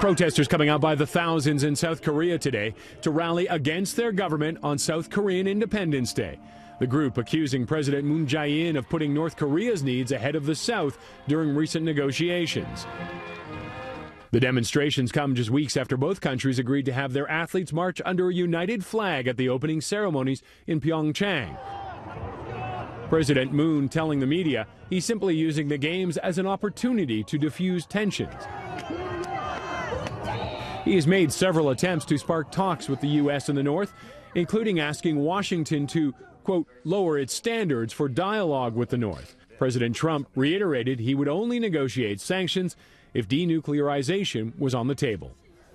Protesters coming out by the thousands in South Korea today to rally against their government on South Korean Independence Day. The group accusing President Moon Jae-in of putting North Korea's needs ahead of the South during recent negotiations. The demonstrations come just weeks after both countries agreed to have their athletes march under a united flag at the opening ceremonies in Pyeongchang. President Moon telling the media he's simply using the games as an opportunity to diffuse tensions. He has made several attempts to spark talks with the U.S. and the North, including asking Washington to, quote, lower its standards for dialogue with the North. President Trump reiterated he would only negotiate sanctions if denuclearization was on the table.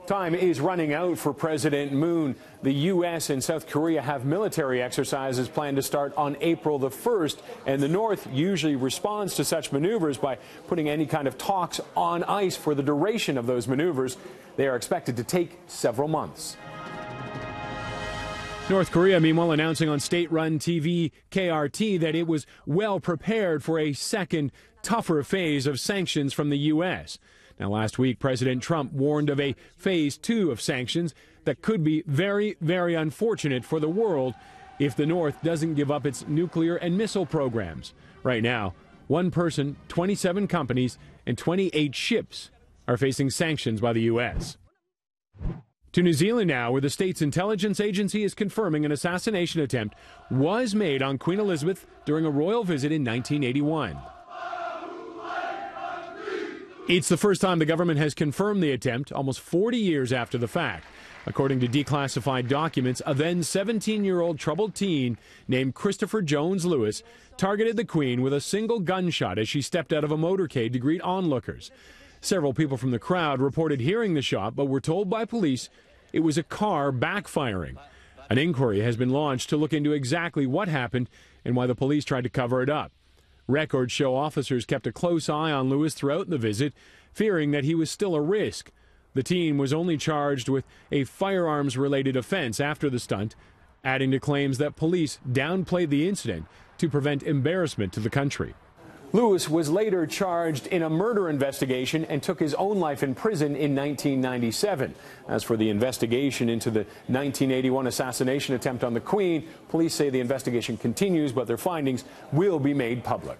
Time is running out for President Moon. The U.S. and South Korea have military exercises planned to start on April the 1st, and the North usually responds to such maneuvers by putting any kind of talks on ice for the duration of those maneuvers. They are expected to take several months. North Korea, meanwhile, announcing on state-run TV KRT that it was well prepared for a second, tougher phase of sanctions from the U.S. Now, last week, President Trump warned of a phase 2 of sanctions that could be very, very unfortunate for the world if the North doesn't give up its nuclear and missile programs. Right now, one person, 27 companies, and 28 ships are facing sanctions by the U.S. To New Zealand now, where the state's intelligence agency is confirming an assassination attempt was made on Queen Elizabeth during a royal visit in 1981. It's the first time the government has confirmed the attempt, almost 40 years after the fact. According to declassified documents, a then 17-year-old troubled teen named Christopher Jones Lewis targeted the Queen with a single gunshot as she stepped out of a motorcade to greet onlookers. Several people from the crowd reported hearing the shot, but were told by police it was a car backfiring. An inquiry has been launched to look into exactly what happened and why the police tried to cover it up. Records show officers kept a close eye on Lewis throughout the visit, fearing that he was still a risk. The teen was only charged with a firearms-related offense after the stunt, adding to claims that police downplayed the incident to prevent embarrassment to the country. Lewis was later charged in a murder investigation and took his own life in prison in 1997. As for the investigation into the 1981 assassination attempt on the Queen, police say the investigation continues, but their findings will be made public.